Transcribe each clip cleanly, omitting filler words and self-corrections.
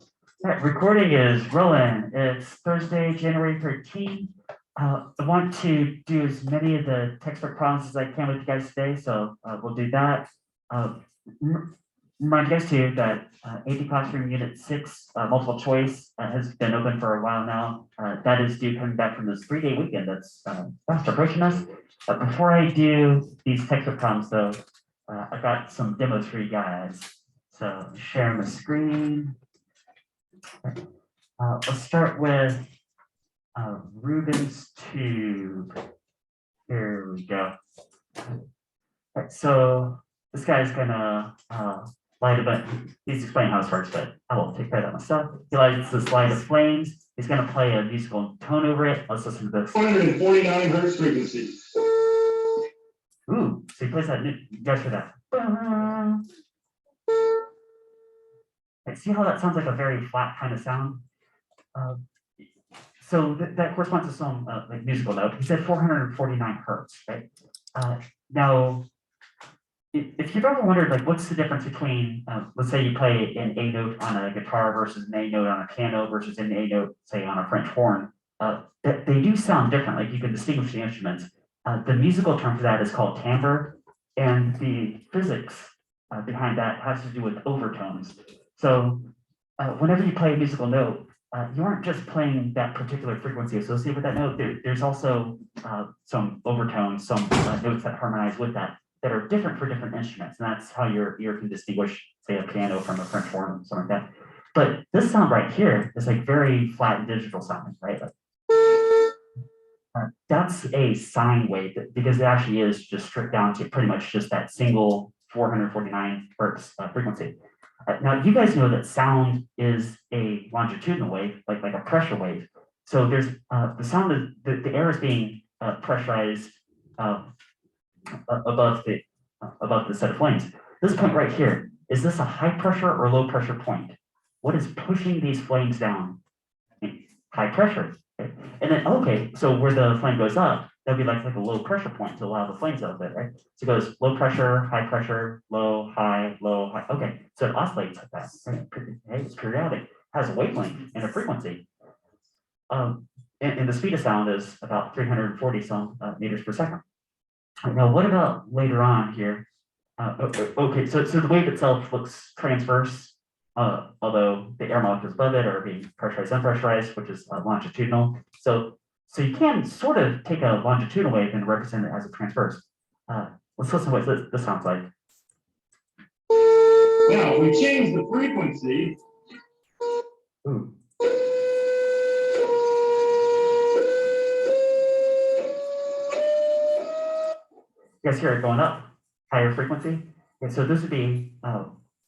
All right, recording is rolling. It's Thursday, January 13th. I want to do as many of the textbook problems as I can with you guys today, so we'll do that. Remind you guys too that AP Classroom Unit 6 multiple choice has been open for a while now. That is due coming back from this 3-day weekend that's fast approaching us. Before I do these textbook problems though, I've got some demos for you guys. So share my screen. Let's start with Rubens tube. Here we go. Right, so this guy's gonna light a bunch. He's explaining how this works, but I will take credit myself. He lights this light of flames. He's gonna play a musical tone over it. Let's listen to this. 149 hertz frequency. Ooh, so he plays that. You guys hear that? Right, see how that sounds like a very flat kind of sound? So that corresponds to some like musical note. He said 449 hertz, right? Now, if you've ever wondered, like, what's the difference between, let's say you play an A note on a guitar versus an A note on a piano versus an A note, say, on a French horn, they do sound different. Like, you can distinguish the instruments. The musical term for that is called timbre, and the physics behind that has to do with overtones. So whenever you play a musical note, you aren't just playing that particular frequency associated with that note. There's also some overtones, some notes that harmonize with that are different for different instruments. And that's how your ear can distinguish, say, a piano from a French horn or something like that. But this sound right here is like very flat and digital sounding, right? That's a sine wave because it actually is just stripped down to pretty much just that single 449 hertz frequency. Now, you guys know that sound is a longitudinal wave, like a pressure wave. So there's the sound of the air is being pressurized above the set of flames. This point right here, is this a high pressure or low pressure point? What is pushing these flames down? High pressure. Okay. And then, okay, so where the flame goes up, that'd be like a low pressure point to allow the flames out of it, right? So it goes low pressure, low, high, low, high. Okay, so it oscillates like that. Hey, it's periodic, has a wavelength and a frequency. And the speed of sound is about 340 some meters per second. Now, what about later on here? Okay, so the wave itself looks transverse, although the air molecules above it are being pressurized, unpressurized, which is longitudinal. So you can sort of take a longitudinal wave and represent it as a transverse. Let's listen to what this sounds like. Now, we change the frequency. Ooh. You guys hear it going up, higher frequency? Okay, so this would be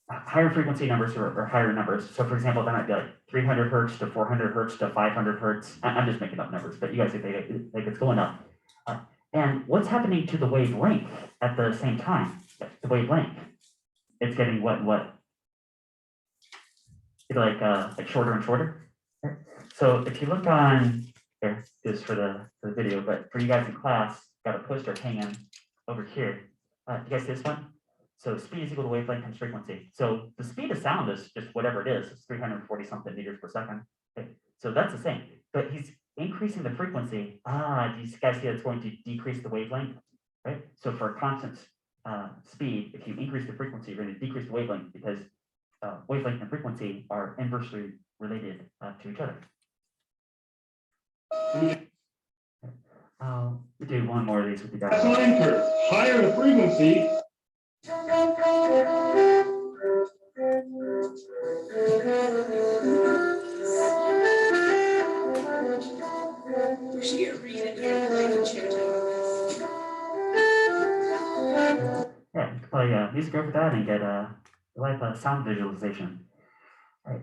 higher frequency numbers or higher numbers. So for example, that might be like 300 hertz to 400 hertz to 500 hertz. I'm just making up numbers, but you guys think it's going up. And what's happening to the wavelength at the same time? The wavelength, it's getting what? It's like shorter and shorter. So if you look on, there is for the video, but for you guys in class, got a poster hanging over here. You guys see this one? So speed is equal to wavelength times frequency. So the speed of sound is just whatever it is. It's 340 something meters per second. Okay. So that's the same. But he's increasing the frequency. Do you guys see that's going to decrease the wavelength? Right? So for a constant speed, if you increase the frequency, you're going to decrease the wavelength because wavelength and frequency are inversely related to each other. I'll do one more of these with you guys. Sine curve. Higher the frequency. Yeah, you can play music over that and get a sound visualization. All right.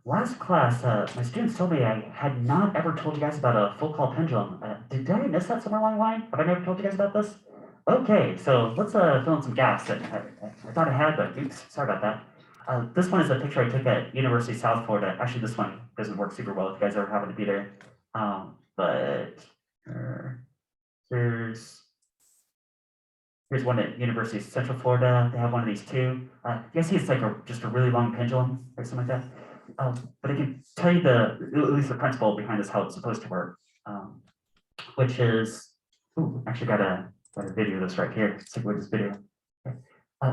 Last class, my students told me I had not ever told you guys about a full call pendulum. Did I miss that somewhere along the line? Have I never told you guys about this? Okay, so let's fill in some gaps that I thought I had, but oops, sorry about that. This one is a picture I took at University of South Florida. Actually, this one doesn't work super well if you guys ever happen to be there. But here's one at University of Central Florida. They have one of these too. You guys see it's like just a really long pendulum or something like that. But I can tell you at least the principle behind this, how it's supposed to work, which is, ooh, actually got a video of this right here. Let's take a look at this video.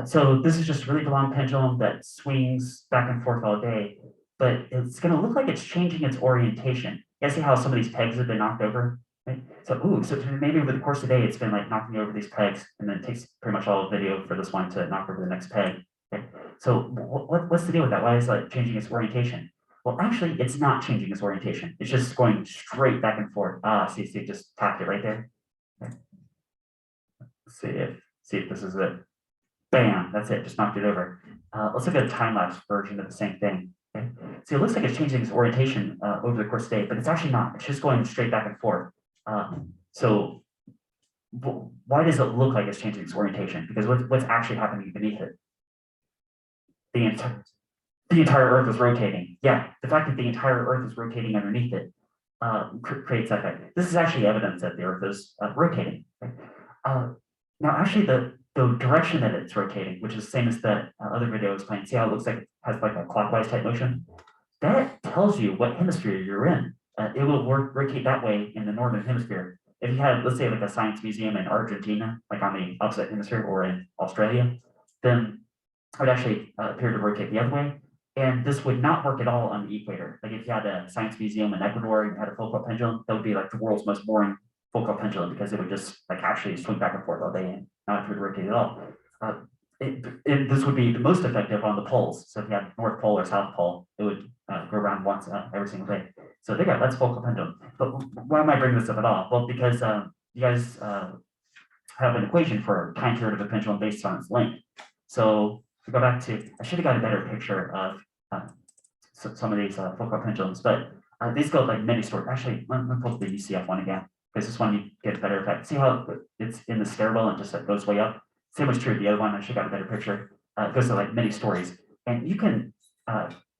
So this is just a really long pendulum that swings back and forth all day, but it's going to look like it's changing its orientation. You guys see how some of these pegs have been knocked over? Right? So, so maybe over the course of the day, it's been like knocking over these pegs, and then it takes pretty much all the video for this one to knock over the next peg. Okay? So what's the deal with that? Why is it changing its orientation? Well, actually, it's not changing its orientation. It's just going straight back and forth. See, it just tapped it right there. Okay. Let's see if this is it. Bam, that's it, just knocked it over. Let's look at a time-lapse version of the same thing. Okay? See, it looks like it's changing its orientation over the course of the day, but it's actually not. It's just going straight back and forth. So why does it look like it's changing its orientation? Because what's actually happening beneath it? The entire Earth is rotating. Yeah, the fact that the entire Earth is rotating underneath it creates that effect. This is actually evidence that the Earth is rotating. Okay? Now, actually, the direction that it's rotating, which is the same as that other video I was playing, see how it looks like it has like a clockwise type motion? That tells you what hemisphere you're in. It will rotate that way in the northern hemisphere. If you had, let's say, like a science museum in Argentina, like on the opposite hemisphere, or in Australia, then it would actually appear to rotate the other way. And this would not work at all on the equator. Like if you had a science museum in Ecuador and you had a Foucault pendulum, that would be like the world's most boring Foucault pendulum, because it would just like actually swing back and forth all day and not would rotate at all. This would be the most effective on the poles. So if you have North Pole or South Pole, it would go around once every single day. So there you go, that's Foucault pendulum. But why am I bringing this up at all? Well, because you guys have an equation for time period of a pendulum based on its length. So to go back to, I should have got a better picture of some of these Foucault pendulums, but these go like many stories. Actually, let me pull up the UCF one again, because this one you get a better effect. See how it's in the stairwell and just goes way up? Same was true of the other one. I should have got a better picture. It goes to like many stories, and you can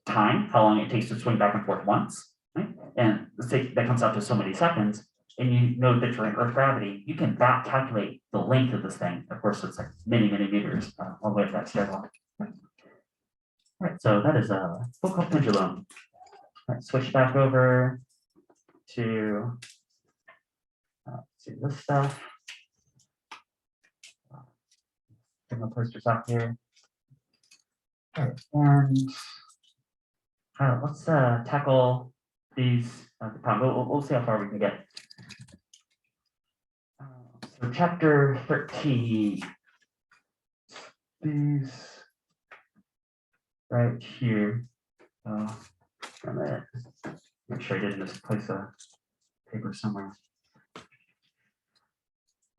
time how long it takes to swing back and forth once, right? And let's say that comes out to so many seconds, and you know that you're in Earth gravity, you can back calculate the length of this thing. Of course, it's like many meters all the way up that stairwell. All right, so that is a Foucault pendulum. All right, switch back over to see this stuff. Bring the posters up here. All right, and let's tackle these. We'll see how far we can get. So chapter 13. These right here. I'm gonna make sure I didn't misplace a paper somewhere.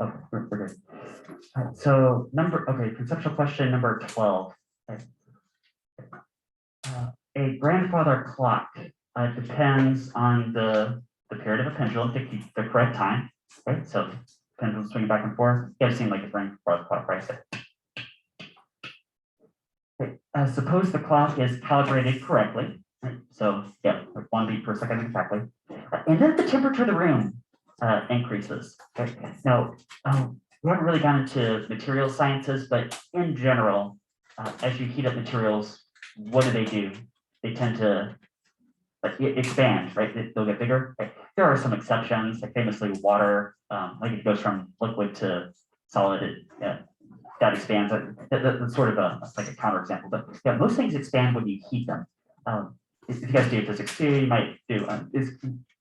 Okay, we're good. All right, so conceptual question number 12. Okay. A grandfather clock depends on the period of a pendulum to keep the correct time. Right, so pendulum swinging back and forth. You guys seem like a grandfather clock, right? Okay. Suppose the clock is calibrated correctly. Right? So yeah, like 1 beat per second exactly. And then the temperature of the room increases. Okay. Now, we haven't really gone into material sciences, but in general, as you heat up materials, what do? They tend to expand, right? They'll get bigger. Right? There are some exceptions, like famously water, like it goes from liquid to solid. That expands. That's sort of like a counterexample. But yeah, most things expand when you heat them. If you guys do physics too, you might do.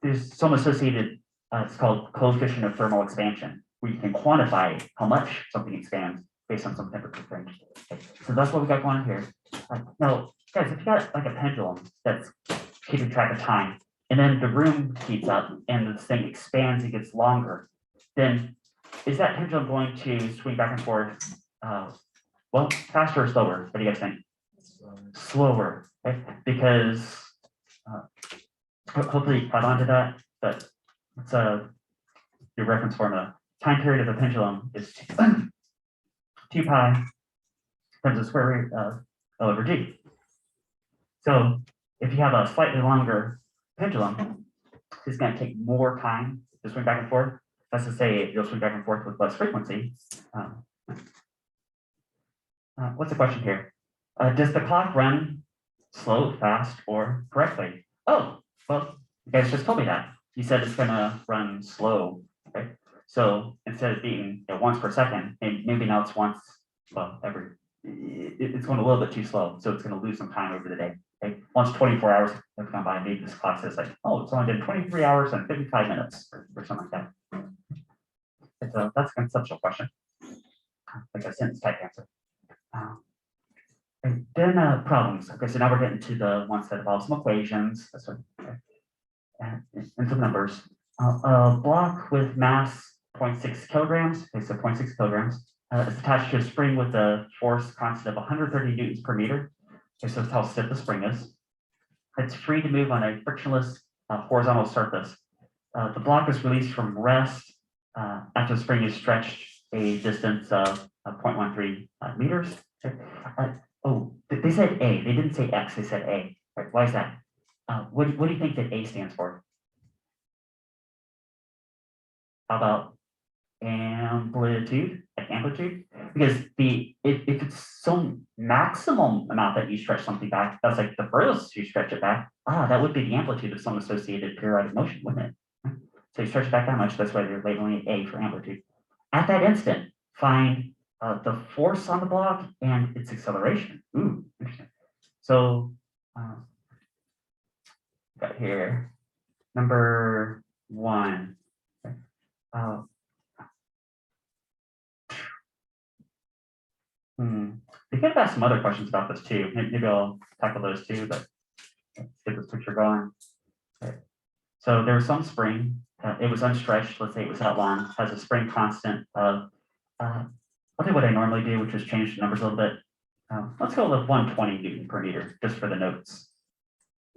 There's some associated. It's called coefficient of thermal expansion, where you can quantify how much something expands based on some temperature range. Okay. So that's what we got going on here. Now, guys, if you got like a pendulum that's keeping track of time, and then the room heats up and this thing expands and gets longer, then is that pendulum going to swing back and forth? Well, faster or slower? What do you guys think? Slower, okay? Because hopefully you caught on to that, but it's your reference formula. Time period of a pendulum is 2 pi times the square root of L over G. So if you have a slightly longer pendulum, it's going to take more time to swing back and forth. That's to say, you'll swing back and forth with less frequency. What's the question here? Does the clock run slow, fast, or correctly. Oh, well, you guys just told me that. You said it's gonna run slow, right? So instead of being once per second, and maybe now it's once, well, it's going a little bit too slow, so it's gonna lose some time over the day. Okay? Once 24 hours have gone by, maybe this clock says like, oh, it's only been 23 hours and 55 minutes or something like that. So that's a conceptual question, like a sentence type answer. And then problems. Okay, so now we're getting to the ones that involve some equations, and some numbers. A block with mass 0.6 kilograms, okay, so 0.6 kilograms, is attached to a spring with a force constant of 130 newtons per meter. Okay, so that's how stiff the spring is. It's free to move on a frictionless horizontal surface. The block is released from rest after the spring is stretched a distance of 0.13 meters. Okay. Oh, they said A. They didn't say X. They said A. Right, why is that? What do you think that A stands for? How about amplitude? Like amplitude? Because if it's some maximum amount that you stretch something back, that's like the furthest you stretch it back. That would be the amplitude of some associated periodic motion, wouldn't it? So you stretch it back that much. That's why they're labeling it A for amplitude. At that instant, find the force on the block and its acceleration. Ooh, interesting. So got here number 1. They could have asked some other questions about this too. Maybe I'll tackle those too, but let's get this picture going. Okay. So there was some spring. It was unstretched. Let's say it was that long. Has a spring constant of I'll do what I normally do, which is change the numbers a little bit. Let's go with 120 Newton per meter, just for the notes.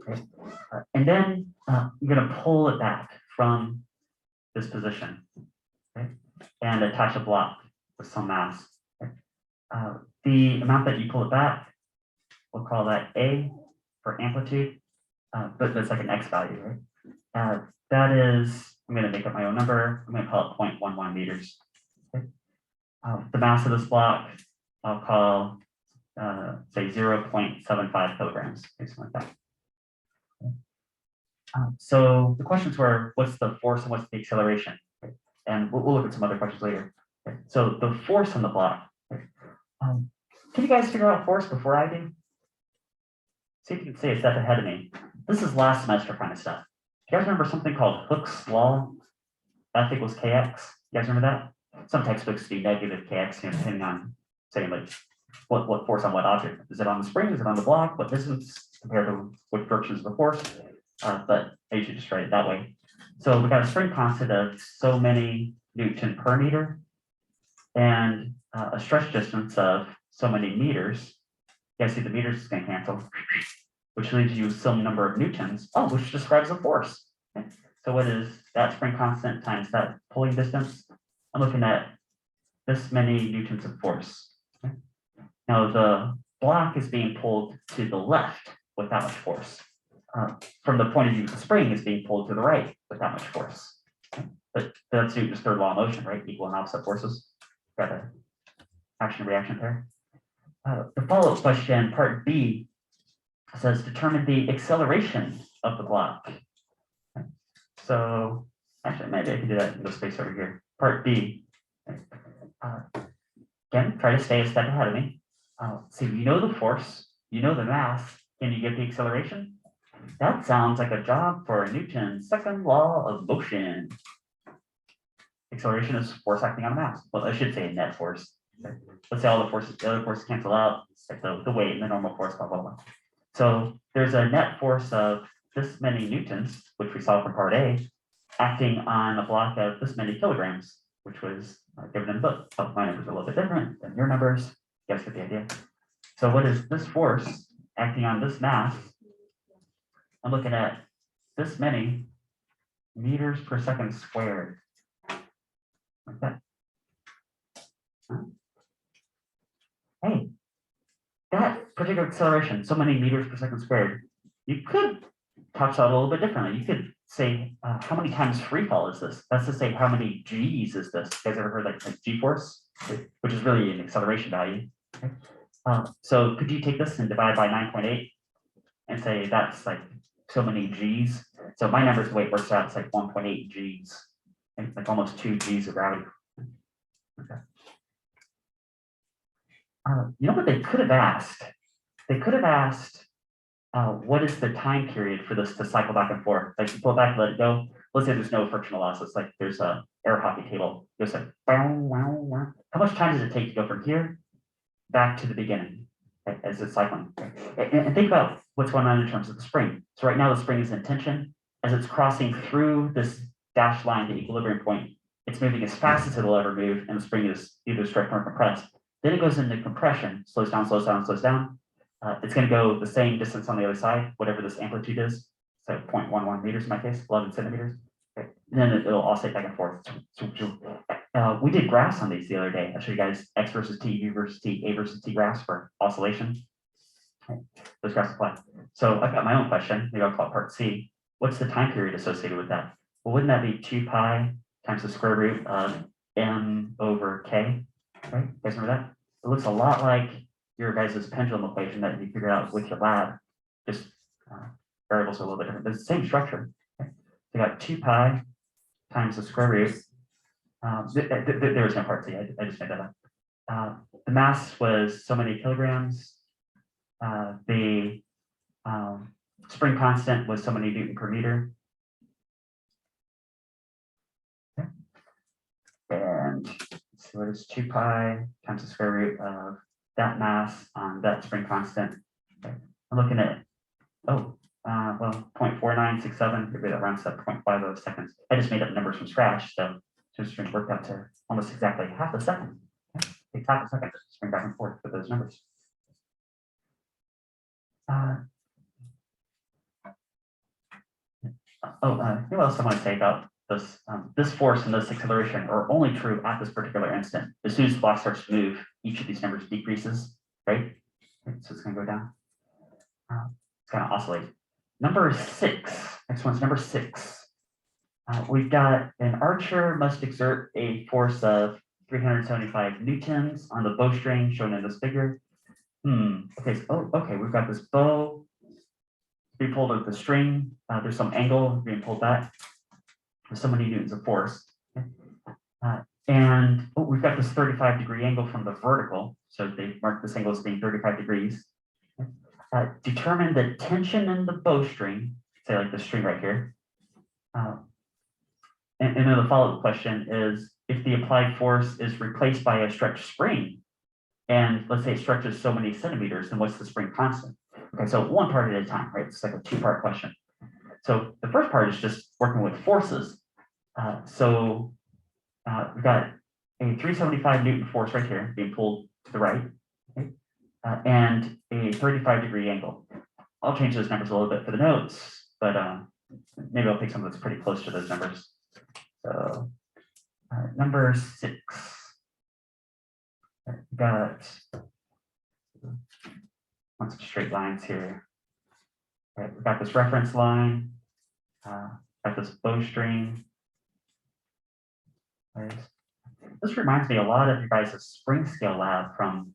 Okay. And then I'm going to pull it back from this position, okay, and attach a block with some mass. Okay. The amount that you pull it back, we'll call that A for amplitude, but that's like an X value, right? That is, I'm going to make up my own number. I'm going to call it 0.11 meters. Okay. The mass of this block, I'll call, say 0.75 kilograms, something like that. So the questions were, what's the force and what's the acceleration? Okay. And we'll look at some other questions later. Okay. So the force on the block. Okay. Can you guys figure out force before I do? See if you can stay a step ahead of me. This is last semester kind of stuff. You guys remember something called Hooke's law? F equals kx. You guys remember that? Some textbooks do negative kx, depending on saying like what force on what object. Is it on the spring? Is it on the block? What distance compared to what direction is the force? But I usually just write it that way. So we got a spring constant of so many Newton per meter and a stretch distance of so many meters. You guys see the meters is going to cancel, which leaves you some number of newtons, which describes the force. Okay. So what is that spring constant times that pulling distance? I'm looking at this many newtons of force. Okay. Now the block is being pulled to the left with that much force. From the point of view of the spring is being pulled to the right with that much force. Okay. But that's Newton's third law of motion, right? Equal and opposite forces. Got an action reaction pair. The follow-up question, part B, says determine the acceleration of the block. Okay. So actually, maybe I can do that in the space over here. Part B. Okay. Again, try to stay a step ahead of me. So you know the force, you know the mass. Can you get the acceleration? That sounds like a job for Newton's second law of motion. Acceleration is force acting on a mass. Well, I should say net force. Okay. Let's say all the other forces cancel out, like the weight and the normal force, blah, blah, blah. So there's a net force of this many newtons, which we saw from part A, acting on a block of this many kilograms, which was given in the book. Oh, my numbers are a little bit different than your numbers. You guys get the idea. So what is this force acting on this mass? I'm looking at this many meters per second squared. Like that. Huh? Hey, that particular acceleration, so many meters per second squared, you could touch that a little bit differently. You could say, how many times free fall is this? That's to say, how many G's is this? You guys ever heard like G force, which is really an acceleration value? Okay. So could you take this and divide by 9.8? and say that's like so many G's. So my numbers, the way it works out, it's like 1.8 G's, and like almost 2 G's of gravity. Okay. You know what they could have asked? They could have asked, what is the time period for this to cycle back and forth? Like you pull it back, let it go. Let's say there's no frictional loss. It's like there's a air hockey table. It's like, bow, wow, wow. How much time does it take to go from here back to the beginning as it's cycling? And think about what's going on in terms of the spring. So right now the spring is in tension. As it's crossing through this dashed line, the equilibrium point, it's moving as fast as it'll ever move, and the spring is either stretched or compressed. Then it goes into compression, slows down, slows down, slows down. It's going to go the same distance on the other side, whatever this amplitude is. So 0.11 meters in my case, 11 centimeters. Okay. And then it'll oscillate back and forth. We did graphs on these the other day. I showed you guys X versus T, U versus T, A versus T graphs for oscillation. Okay. Those graphs apply. So I've got my own question. Maybe I'll call it part C. What's the time period associated with that? Well, wouldn't that be 2 pi times the square root of m over k? Right? You guys remember that? It looks a lot like your guys' pendulum equation that you figured out with your lab. Just variables are a little bit different, but it's the same structure. Okay? So you got 2 pi times the square root. There was no part C, I just made that up. The mass was so many kilograms. The spring constant was so many Newton per meter. Okay. And let's see what is 2 pi times the square root of that mass on that spring constant. Okay. I'm looking at, well, 0.4967, maybe that rounds up 0.50 seconds. I just made up numbers from scratch, so just worked out to almost exactly half a second. Okay. Takes half a second to spring back and forth with those numbers. What else I want to say about this? This force and this acceleration are only true at this particular instant. As soon as the block starts to move, each of these numbers decreases, right? So it's going to go down. It's going to oscillate. Number 6. Next one's number 6. We've got an archer must exert a force of 375 newtons on the bowstring shown in this figure. Okay. Okay. We've got this bow being pulled with the string. There's some angle being pulled back. There's so many newtons of force. Okay. And we've got this 35-degree angle from the vertical. So they mark this angle as being 35 degrees. Okay. Determine the tension in the bowstring, say like the string right here. And then the follow-up question is, if the applied force is replaced by a stretched spring, and let's say it stretches so many centimeters, then what's the spring constant? Okay, so one part at a time, right? It's like a 2-part question. So the first part is just working with forces. We've got a 375 Newton force right here being pulled to the right, okay? And a 35-degree angle. I'll change those numbers a little bit for the notes, but maybe I'll pick something that's pretty close to those numbers. So number 6. We've got lots of straight lines here. Okay, we've got this reference line, got this bowstring. This reminds me a lot of you guys' spring scale lab from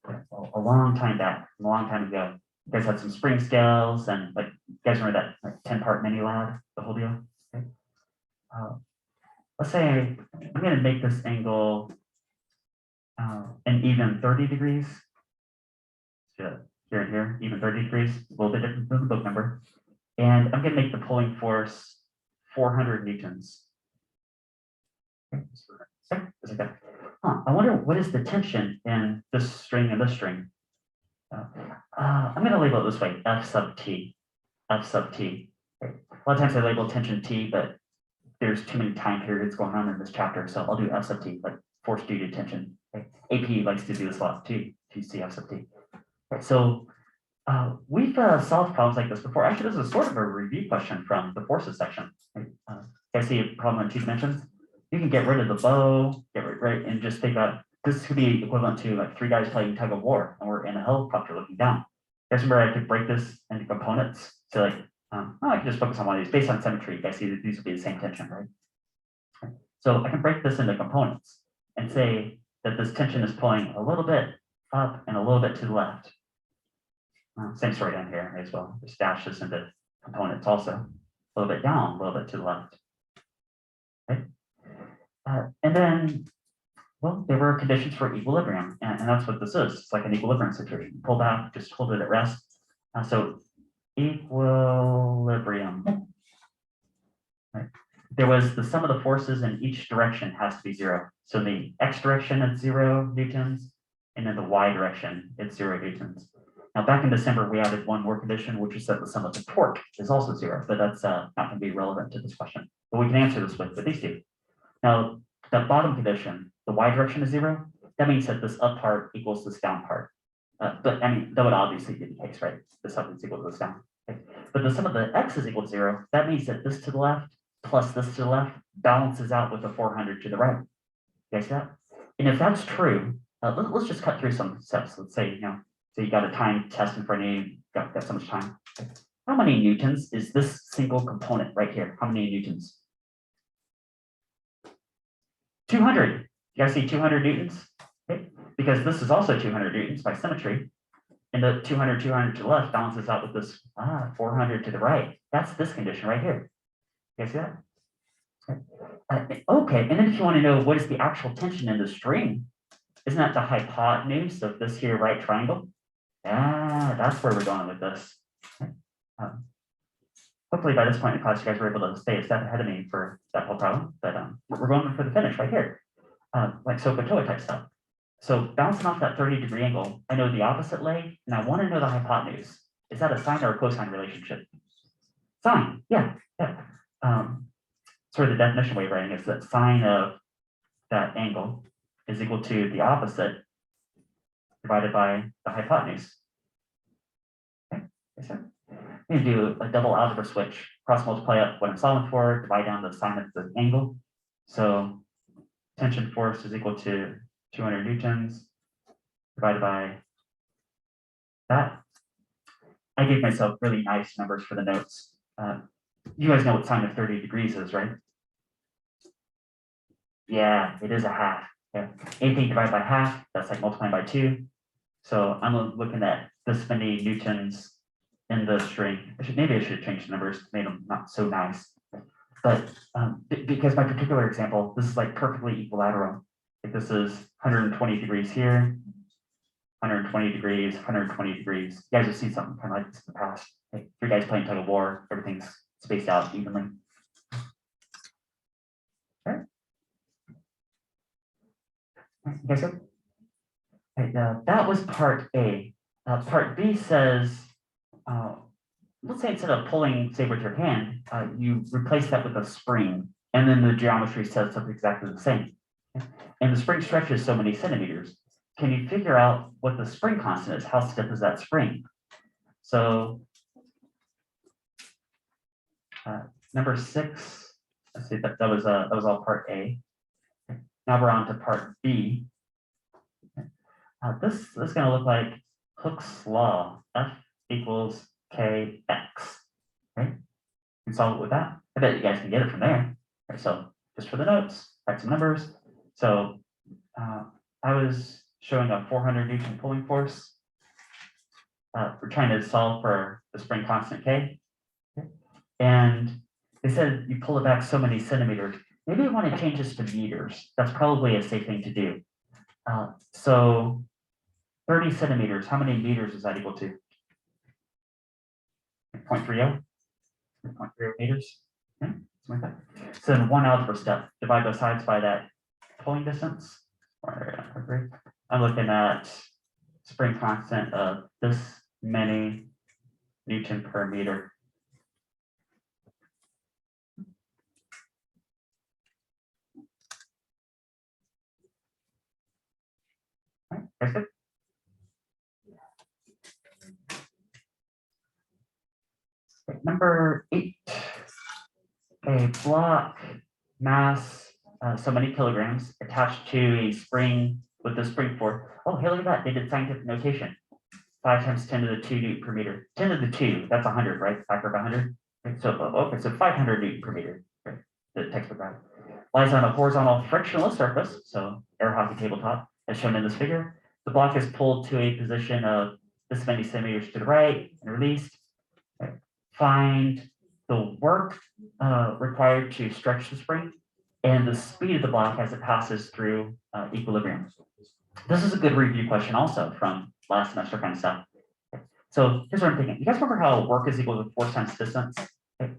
a long time back, a long time ago. You guys had some spring scales, and like you guys remember that like 10-part mini lab, the whole deal. Okay. Let's say I'm going to make this angle an even 30 degrees. So here and here, even 30 degrees, a little bit different than the book number. And I'm going to make the pulling force 400 newtons. Okay. I wonder what is the tension in this string and this string. I'm going to label it this way, F sub T. F sub T. Okay. A lot of times I label tension T, but there's too many time periods going on in this chapter, so I'll do F sub T, like force due to tension. Okay. AP likes to do this a lot too, to F sub T. Okay. So we've solved problems like this before. Actually, this is sort of a review question from the forces section. Okay. Guys see a problem in 2 dimensions? You can get rid of the bow, right, and just think about this could be equivalent to like 3 guys playing tug of war, and we're in a helicopter looking down. Guys remember I could break this into components? So like, I can just focus on one of these based on symmetry. You guys see that these will be the same tension, right? Okay. So I can break this into components and say that this tension is pulling a little bit up and a little bit to the left. Same story down here as well. Just dash this into components also. A little bit down, a little bit to the left. Right? And then, well, there were conditions for equilibrium, and that's what this is. It's like an equilibrium situation. Pull back, just hold it at rest. So equilibrium. Right? There was the sum of the forces in each direction has to be 0. So in the x direction, it's 0 newtons, and in the y direction, it's 0 newtons. Now, back in December, we added one more condition, which is that the sum of the torque is also 0, but that's not going to be relevant to this question. But we can answer this with these two. Now, the bottom condition, the y direction is 0. That means that this up part equals this down part. But I mean, that would obviously be the case, right? This up is equal to this down. Okay. But the sum of the x is equal to 0. That means that this to the left plus this to the left balances out with the 400 to the right. You guys see that? And if that's true, let's just cut through some steps. Let's say, so you got a time test in front of you, got so much time. How many newtons is this single component right here? How many newtons? 200. You guys see 200 newtons? Okay. Because this is also 200 newtons by symmetry. And the 200 to the left balances out with this 400 to the right. That's this condition right here. You guys see that? Okay, and then if you want to know what is the actual tension in the string, isn't that the hypotenuse of this here right triangle? That's where we're going with this. Hopefully by this point in the class, you guys were able to stay a step ahead of me for that whole problem, but we're going for the finish right here, like SOHCAHTOA type stuff. So bouncing off that 30-degree angle, I know the opposite leg, and I want to know the hypotenuse. Is that a sine or a cosine relationship? Sine, yeah. Sort of the definition way of writing is that sine of that angle is equal to the opposite divided by the hypotenuse. Okay, so I'm going to do a double algebra switch, cross multiply up what I'm solving for, divide down the sine of the angle. So tension force is equal to 200 newtons divided by that. I gave myself really nice numbers for the notes. You guys know what sine of 30 degrees is, right? Yeah, it is a half. Yeah. Anything divided by half, that's like multiplying by 2. So I'm looking at this many newtons in the string. Maybe I should have changed the numbers, made them not so nice. But because my particular example, this is like perfectly equilateral. Like this is 120 degrees here, 120 degrees, 120 degrees. You guys have seen something kind of like this in the past. Like 3 guys playing tug of war, everything's spaced out evenly. Okay. You guys good? Right, that was part A. Part B says, let's say instead of pulling, say with your hand, you replace that with a spring, and then the geometry says something exactly the same. And the spring stretches so many centimeters. Can you figure out what the spring constant is? How stiff is that spring? So number 6, let's see, that was all part A. Now we're on to part B. This is going to look like Hooke's law, F equals KX, right? You can solve it with that. I bet you guys can get it from there. Right, so just for the notes, write some numbers. So I was showing a 400 Newton pulling force. We're trying to solve for the spring constant K. Okay. And they said you pull it back so many centimeters. Maybe we want to change this to meters. That's probably a safe thing to do. So 30 centimeters, how many meters is that equal to? 0.30? 0.30 meters? Yeah, something like that. So in one algebra step, divide both sides by that pulling distance. I'm looking at spring constant of this many Newton per meter. Right, that's good. Number 8, a block mass, so many kilograms attached to a spring with the spring force. Oh, hey, look at that. They did scientific notation. 5 times 10 to the 2 Newton per meter. 10 to the 2, that's 100, right? Factor of 100. Right? So, okay, so 500 Newton per meter. Right? The textbook route lies on a horizontal frictionless surface, so air hockey tabletop, as shown in this figure. The block is pulled to a position of this many centimeters to the right and released. Okay. Find the work required to stretch the spring and the speed of the block as it passes through equilibrium. This is a good review question also from last semester kind of stuff. So here's what I'm thinking. You guys remember how work is equal to force times distance? Okay.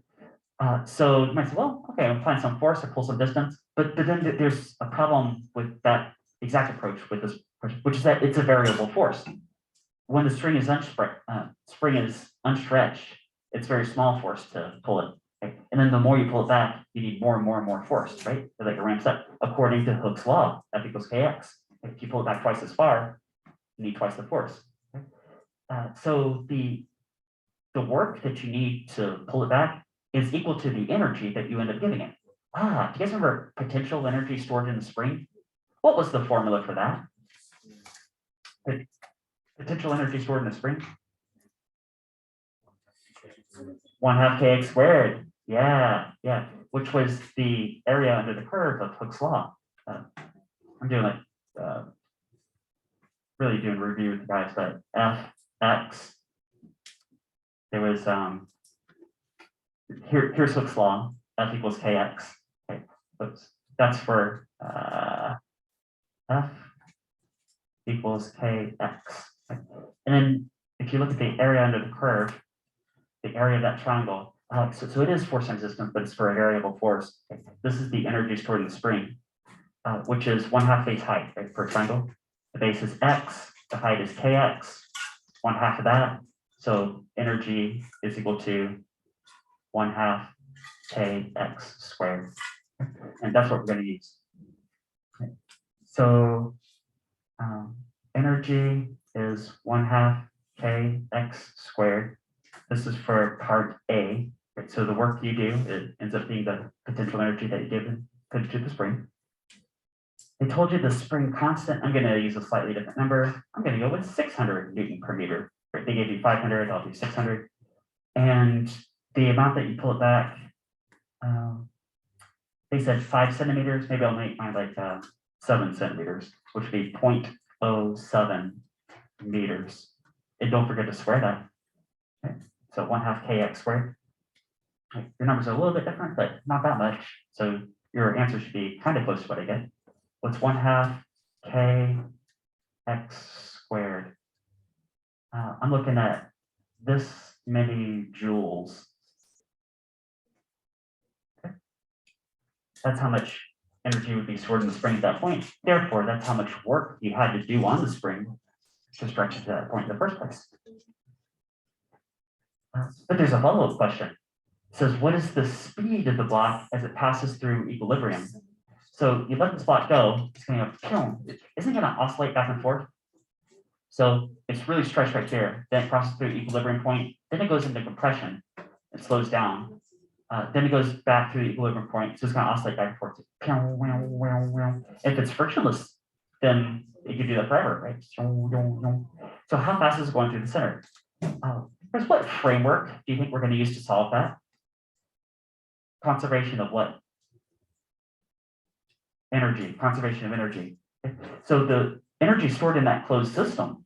So you might say, well, okay, I'm applying some force, I pull some distance, but then there's a problem with that exact approach with this, which is that it's a variable force. When the string is unstretched, it's very small force to pull it. Okay? And then the more you pull it back, you need more and more and more force, right? So like it ramps up according to Hooke's law, F equals kx. If you pull it back twice as far, you need twice the force. Okay? So the work that you need to pull it back is equal to the energy that you end up giving it. Do you guys remember potential energy stored in the spring? What was the formula for that? The potential energy stored in the spring? 1/2 kx squared. Yeah, which was the area under the curve of Hooke's law. I'm doing like really doing review with the guys, but Fx. There was here's Hooke's law. F equals kx. Okay, that's for F equals kx. Okay. And then if you look at the area under the curve, the area of that triangle, so it is force times distance, but it's for a variable force. Okay. This is the energy stored in the spring, which is 1/2 base height, right, per triangle. The base is x, the height is kx, 1/2 of that. So energy is equal to 1/2 kx squared. And that's what we're going to use. Okay. So energy is 1/2 kx squared. This is for part A. Right? So the work you do, it ends up being the potential energy that you give to the spring. They told you the spring constant. I'm going to use a slightly different number. I'm going to go with 600 Newton per meter. Right? They gave you 500, I'll do 600. And the amount that you pull it back, they said 5 centimeters. Maybe I'll make mine like 7 centimeters, which would be 0.07 meters. And don't forget to square that. Okay. So 1/2 kx squared. Okay. Your numbers are a little bit different, but not that much. So your answer should be kind of close to what I get. What's 1/2 kx squared? I'm looking at this many joules. Okay. That's how much energy would be stored in the spring at that point. Therefore, that's how much work you had to do on the spring to stretch it to that point in the first place. But there's a follow-up question. It says, what is the speed of the block as it passes through equilibrium? So you let this block go, it's going to go, isn't going to oscillate back and forth. So it's really stretched right here. Then it crosses through equilibrium point. Then it goes into compression. It slows down. Then it goes back through the equilibrium point. So it's going to oscillate back and forth. If it's frictionless, then it could do that forever, right? So how fast is it going through the center? What framework do you think we're going to use to solve that? Conservation of what? Energy, conservation of energy. So the energy stored in that closed system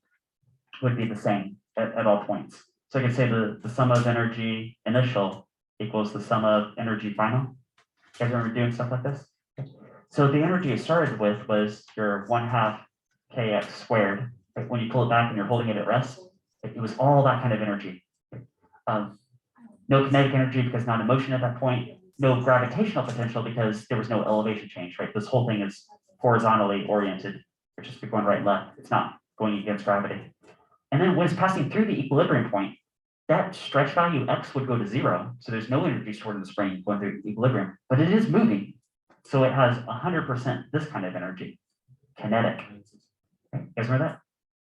would be the same at all points. So I can say the sum of energy initial equals the sum of energy final. You guys remember doing stuff like this? So the energy it started with was your 1/2 kx squared. Right? When you pull it back and you're holding it at rest, it was all that kind of energy. No kinetic energy because not in motion at that point. No gravitational potential because there was no elevation change, right? This whole thing is horizontally oriented, which is going right and left. It's not going against gravity. And then when it's passing through the equilibrium point, that stretch value x would go to 0. So there's no energy stored in the spring going through equilibrium, but it is moving. So it has 100% this kind of energy, kinetic. Okay, you guys remember that?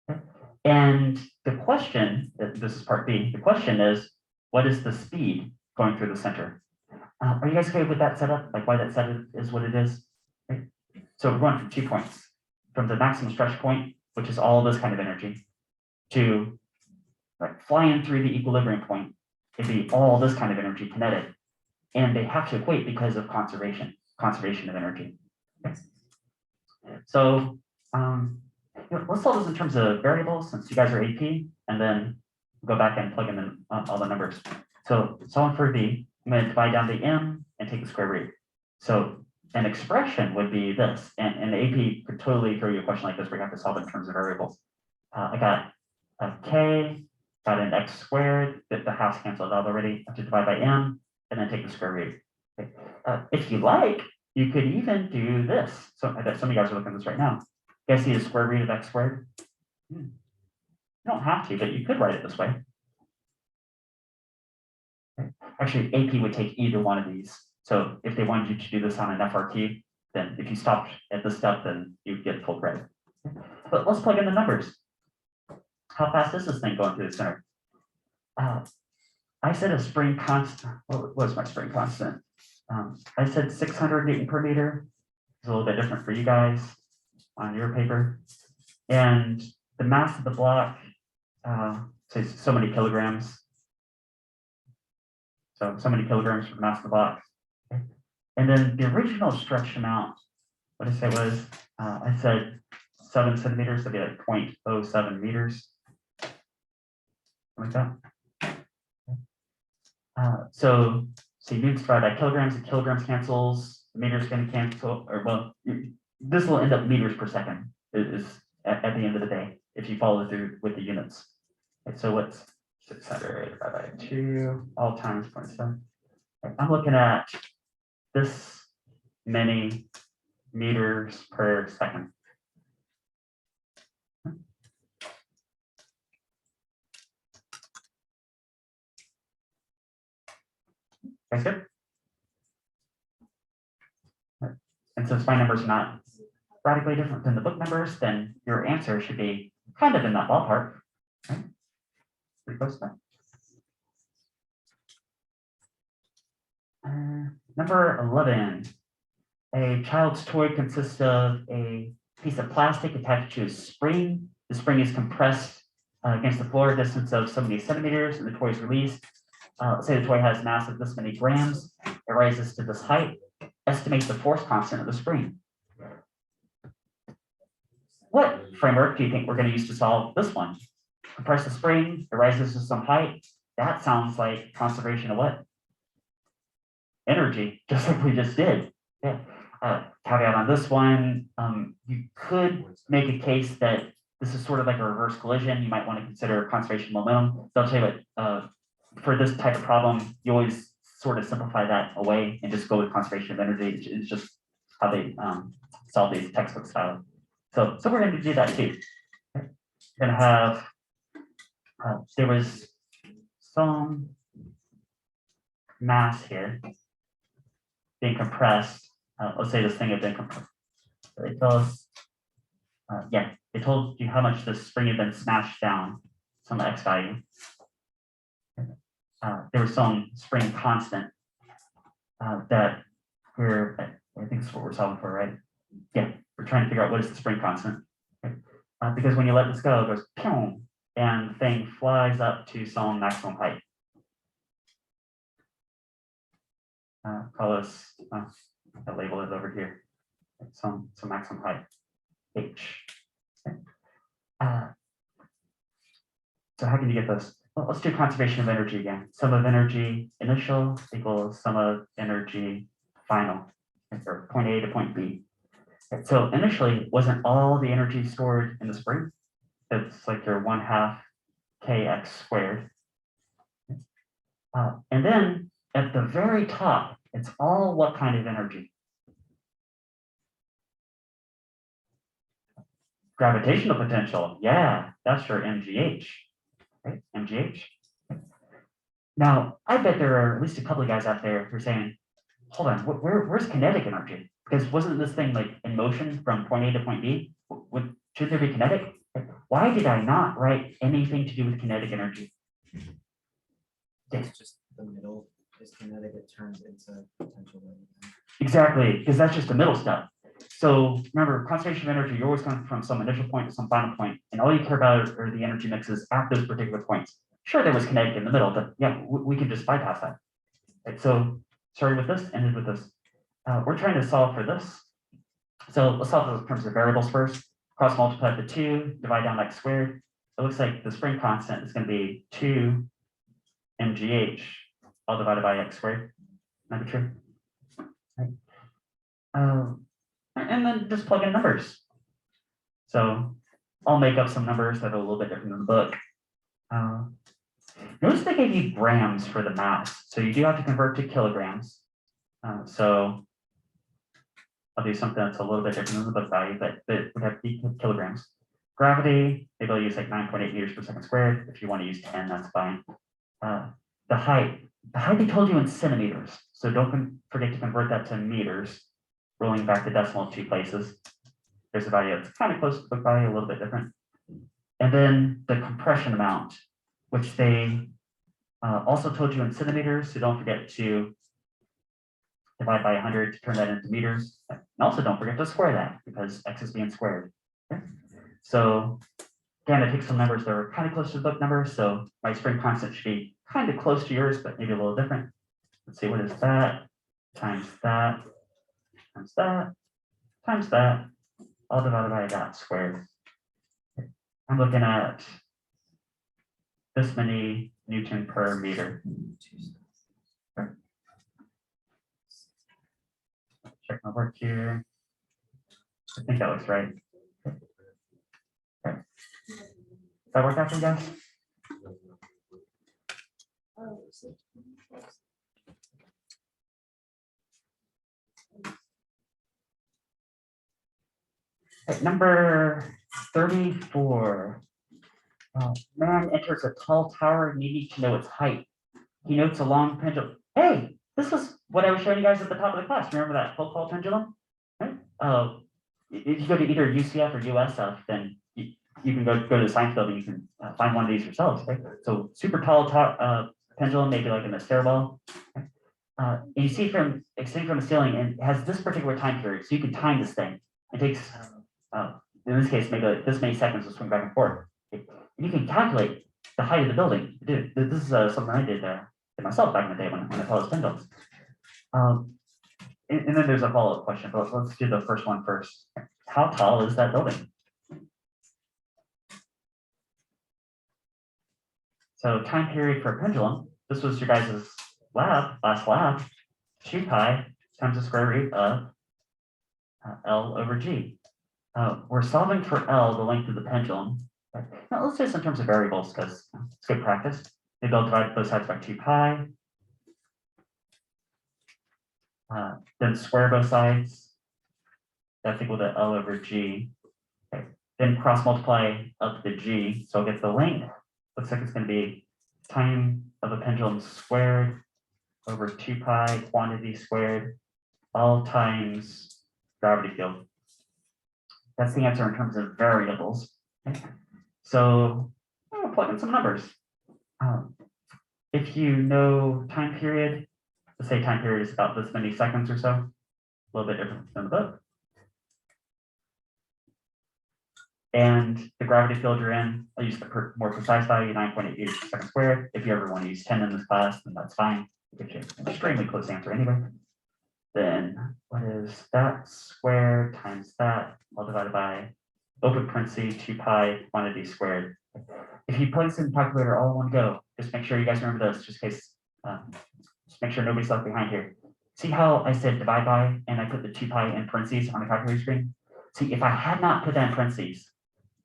Okay. And the question, this is part B, the question is, what is the speed going through the center? Are you guys okay with that setup? Like why that setup is what it is? Okay. So we're going from 2 points, from the maximum stretch point, which is all this kind of energy, to flying through the equilibrium point, it'd be all this kind of energy, kinetic. And they have to equate because of conservation of energy. Okay. So let's solve this in terms of variables since you guys are AP, and then go back and plug in all the numbers. So solving for V, I'm going to divide down the M and take the square root. So an expression would be this, and the AP could totally throw you a question like this where you have to solve in terms of variables. I got a K, got an X squared, the halves canceled out already. I have to divide by M and then take the square root. Okay. If you like, you could even do this. So I bet some of you guys are looking at this right now. You guys see the square root of X squared? You don't have to, but you could write it this way. Okay. Actually, AP would take either one of these. So if they wanted you to do this on an FRT, then if you stopped at this step, then you'd get full credit. But let's plug in the numbers. How fast is this thing going through the center? I said a spring constant. What was my spring constant? I said 600 Newton per meter. It's a little bit different for you guys on your paper. And the mass of the block, say so many kilograms. So many kilograms for the mass of the block. Okay. And then the original stretch amount, what did I say was, I said 7 centimeters, that'd be like 0.07 meters. Like that. So newtons divided by kilograms, the kilograms cancels, the meters going to cancel, or well, this will end up meters per second is at the end of the day, if you follow through with the units. Okay, so what's 600 divided by 2, all times 0.7. I'm looking at this many meters per second. That's good. And since my numbers are not radically different than the book numbers, then your answer should be kind of in that ballpark. Right? Pretty close to that. Number 11. A child's toy consists of a piece of plastic attached to a spring. The spring is compressed against the floor, a distance of so many centimeters, and the toy is released. Let's say the toy has mass of this many grams. It rises to this height. Estimate the force constant of the spring. What framework do you think we're going to use to solve this one? Compress the spring, it rises to some height. That sounds like conservation of what? Energy, just like we just did. Yeah. Caveat on this one, you could make a case that this is sort of like a reverse collision. You might want to consider conservation of momentum. So I'll tell you what, for this type of problem, you always sort of simplify that away and just go with conservation of energy. It's just how they solve these textbook style. So we're going to do that too. We're going to have, there was some mass here being compressed. Let's say this thing had been compressed. So they tell us, yeah, they told you how much the spring had been smashed down, some X value. There was some spring constant that we're, I think that's what we're solving for, right? Yeah, we're trying to figure out what is the spring constant. Okay. Because when you let this go, it goes pew, and the thing flies up to some maximum height. Call this, I'll label it over here, some maximum height, h. Okay. So how can you get this? Well, let's do conservation of energy again. Sum of energy initial equals sum of energy final, or point A to point B. Okay, so initially, wasn't all the energy stored in the spring? It's like your 1/2 kx squared. And then at the very top, it's all what kind of energy? Gravitational potential. Yeah, that's your MGH. Right, MGH. Now, I bet there are at least a couple of guys out there who are saying, hold on, where's kinetic energy? Because wasn't this thing like in motion from point A to point B? Should there be kinetic? Why did I not write anything to do with kinetic energy? It's just the middle is kinetic, it turns into potential. Exactly, because that's just the middle step. So remember, conservation of energy, you're always going from some initial point to some final point, and all you care about are the energy mixes at those particular points. Sure, there was kinetic in the middle, but yeah, we can just bypass that. Right, so started with this, ended with this. We're trying to solve for this. So let's solve in terms of variables first. cross multiply the 2, divide down x squared. It looks like the spring constant is going to be 2 mgh all divided by x squared. Might be true. Right. And then just plug in numbers. So I'll make up some numbers that are a little bit different than the book. Notice they gave you grams for the mass, so you do have to convert to kilograms. So I'll do something that's a little bit different than the book value, but we have kilograms. Gravity, maybe I'll use like 9.8 meters per second squared. If you want to use 10, that's fine. The height they told you in centimeters, so don't forget to convert that to meters, rolling back the decimal 2 places. There's a value that's kind of close to the book value, a little bit different. And then the compression amount, which they also told you in centimeters, so don't forget to divide by 100 to turn that into meters. And also don't forget to square that because x is being squared. Okay? So again, I picked some numbers that are kind of close to the book numbers, so my spring constant should be kind of close to yours, but maybe a little different. Let's see, what is that times that times that times that, all divided by that squared. I'm looking at this many Newton per meter. Check my work here. I think that looks right. Okay. Does that work out for you guys? Okay, number 34. Man enters a tall tower needing to know its height. He notes a long pendulum. Hey, this is what I was showing you guys at the top of the class. Remember that Foucault pendulum? Right? If you go to either UCF or USF, then you can go to the science building. You can find one of these yourselves. Right? So super tall pendulum, maybe like in the stairwell. Okay? And you see from extending from the ceiling, and it has this particular time period, so you can time this thing. It takes, in this case, maybe like this many seconds to swing back and forth. And you can calculate the height of the building. Dude, this is something I did myself back in the day when I saw those pendulums. And then there's a follow-up question, but let's do the first one first. How tall is that building? So time period for a pendulum, this was your guys' last lab, 2 pi times the square root of L over G. We're solving for L, the length of the pendulum. Now let's do this in terms of variables because it's good practice. Maybe I'll divide both sides by 2 pi. Then square both sides. That's equal to L over G. Okay. Then cross multiply up the G. So I'll get the length. Looks like it's going to be time of a pendulum squared over 2 pi quantity squared, all times gravity field. That's the answer in terms of variables. Okay. So I'll plug in some numbers. If you know time period, let's say time period is about this many seconds or so, a little bit different than the book. And the gravity field you're in, I'll use the more precise value, 9.8 meters per second squared. If you ever want to use 10 in this class, then that's fine. It gives you an extremely close answer anyway. Then what is that squared times that, all divided by open parentheses 2 pi quantity squared. If you plug this in the calculator all in one go, just make sure you guys remember this, just in case, just make sure nobody's left behind here. See how I said divide by, and I put the 2 pi in parentheses on the calculator screen? See, if I had not put that in parentheses,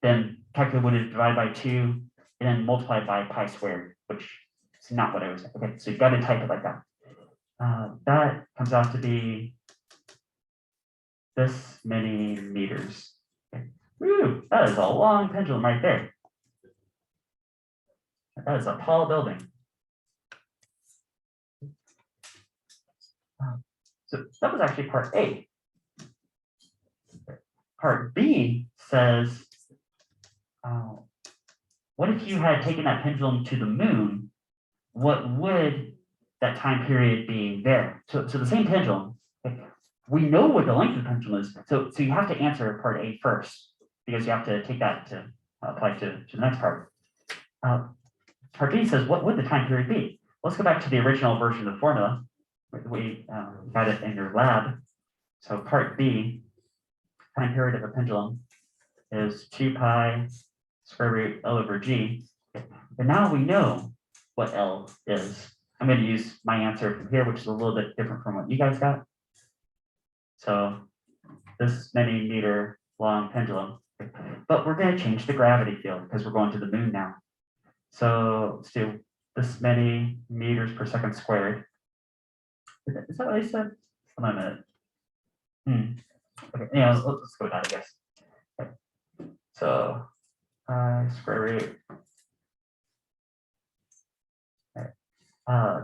then calculator would have divided by 2 and then multiplied by pi squared, which is not what I was saying. Okay, so you've got to type it like that. That comes out to be this many meters. Okay. Woo, that is a long pendulum right there. That is a tall building. So that was actually part A. Part B says, what if you had taken that pendulum to the moon? What would that time period be there? So the same pendulum, we know what the length of the pendulum is. So you have to answer part A first, because you have to take that to apply to the next part. Part B says, what would the time period be? Let's go back to the original version of the formula. We got it in your lab. So part B, time period of a pendulum. is 2 pi square root L over G. And now we know what L is. I'm going to use my answer from here, which is a little bit different from what you guys got. So this many meter long pendulum, but we're going to change the gravity field because we're going to the moon now. So let's do this many meters per second squared. Is that what I said? Hold on a minute. Okay, yeah, let's go with that, I guess. Okay. So square root.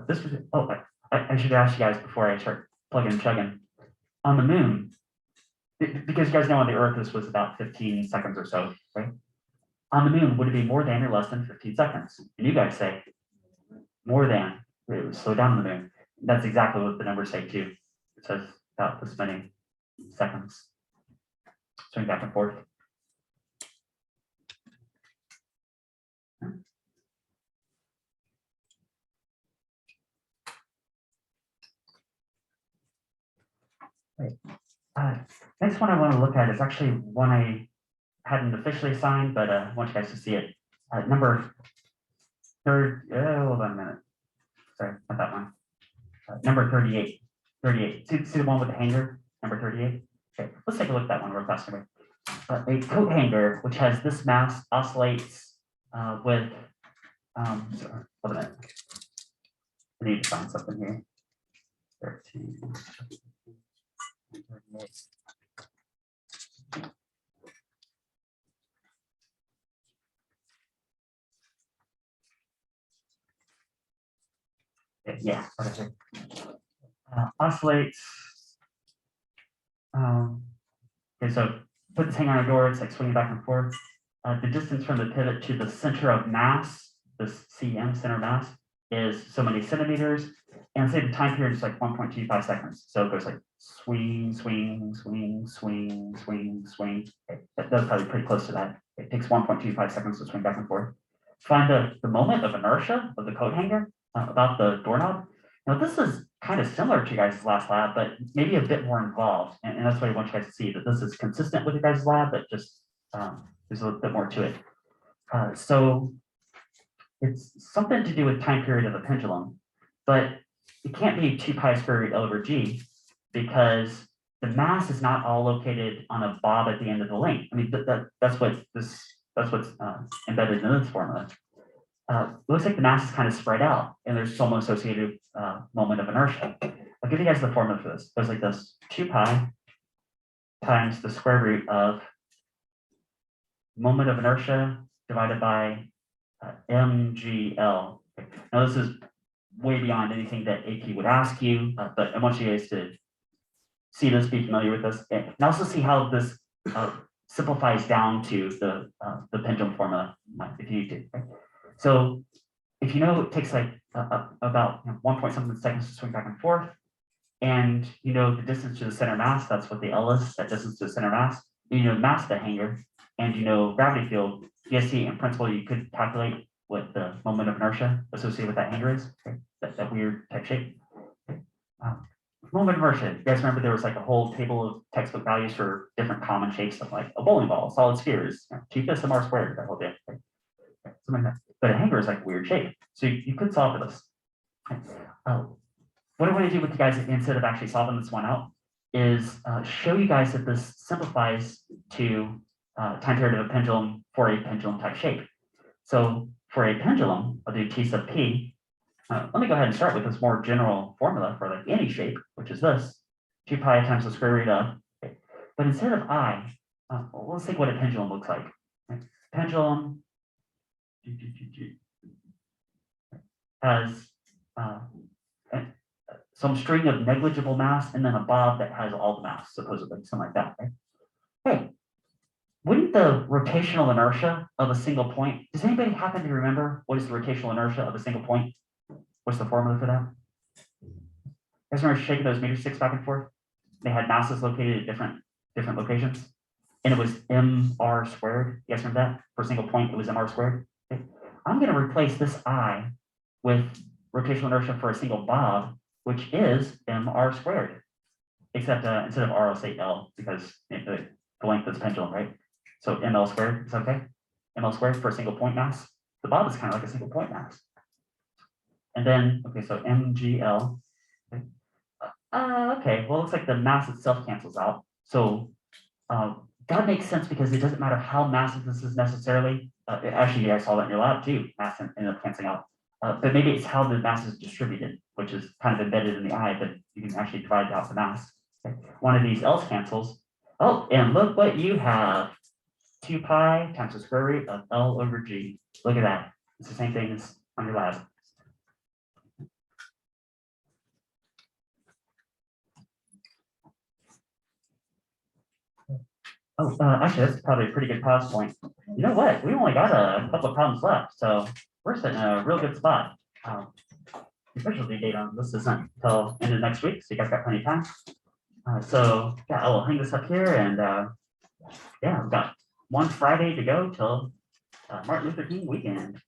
This was, oh, I should ask you guys before I start plugging and chugging. On the moon, because you guys know on the Earth this was about 15 seconds or so, right? On the moon, would it be more than or less than 15 seconds? And you guys say more than. It would slow down on the moon. That's exactly what the numbers say too. It says about this many seconds. Swing back and forth. Next one I want to look at is actually one I hadn't officially assigned, but I want you guys to see it. Number third, hold on a minute. Sorry, not that one. Number 38. 38. See the one with the hanger? Number 38. Okay, let's take a look at that one real fast. A coat hanger, which has this mass, oscillates with. Sorry, hold a minute. I need to find something here. 13. 38. Yeah, okay. Oscillates. Okay, so put this hanger on a door, it's like swinging back and forth. The distance from the pivot to the center of mass, this CM, center of mass, is so many centimeters. And say the time period is like 1.25 seconds. So it goes like swing, swing, swing, swing, swing, swing. Okay, that's probably pretty close to that. It takes 1.25 seconds to swing back and forth. Find the moment of inertia of the coat hanger about the doorknob. Now this is kind of similar to your guys' last lab, but maybe a bit more involved. And that's what I want you guys to see, that this is consistent with your guys' lab, but just there's a little bit more to it. So it's something to do with time period of the pendulum, but it can't be 2 pi square root L over G because the mass is not all located on a bob at the end of the length. I mean, that's what's embedded in this formula. It looks like the mass is kind of spread out and there's some associated moment of inertia. I'll give you guys the formula for this. It goes like this: 2 pi times the square root of moment of inertia divided by mgl. Now this is way beyond anything that AP would ask you, but I want you guys to see this, be familiar with this, and also see how this simplifies down to the pendulum formula if you need to. Okay? So if you know it takes like about 1 point something seconds to swing back and forth, and you know the distance to the center mass, that's what the L is, that distance to the center mass, you know the mass of the hanger, and you know gravity field, you guys see in principle you could calculate what the moment of inertia associated with that hanger is, okay? That weird type shape. Okay. Moment of inertia, you guys remember there was like a whole table of textbook values for different common shapes of like a bowling ball, solid spheres, 2/5 mr squared, that whole thing. Okay. Something like that. But a hanger is like a weird shape. So you could solve for this. What I want to do with you guys instead of actually solving this one out is show you guys that this simplifies to time period of a pendulum for a pendulum type shape. So for a pendulum, I'll do T sub P. Let me go ahead and start with this more general formula for like any shape, which is this: 2 pi times the square root of. Okay. But instead of I, let's think what a pendulum looks like. Okay. Pendulum has some string of negligible mass and then a bob that has all the mass, supposedly, something like that, right? Hey, wouldn't the rotational inertia of a single point, does anybody happen to remember what is the rotational inertia of a single point? What's the formula for that? You guys remember shaking those meter sticks back and forth? They had masses located at different locations, and it was mr squared. You guys remember that? For a single point, it was mr squared. Okay. I'm going to replace this I with rotational inertia for a single bob, which is mr squared, except instead of r, I'll say L because the length of the pendulum, right? So ML squared is okay? ML squared for a single point mass. The bob is kind of like a single point mass. And then, okay, so MGL. Okay, well, it looks like the mass itself cancels out. So that makes sense because it doesn't matter how massive this is necessarily. Actually, I saw that in your lab too, mass ended up canceling out. But maybe it's how the mass is distributed, which is kind of embedded in the eye, but you can actually divide out the mass. Okay. One of these else cancels. Oh, and look what you have. 2 pi times the square root of L over G. Look at that. It's the same thing as on your lab. Oh, actually, that's probably a pretty good pause point. You know what? We only got a couple of problems left, so we're sitting in a real good spot. The official due date on this isn't until end of next week, so you guys got plenty of time. So yeah, I will hang this up here, and yeah, we've got one Friday to go till Martin Luther King weekend.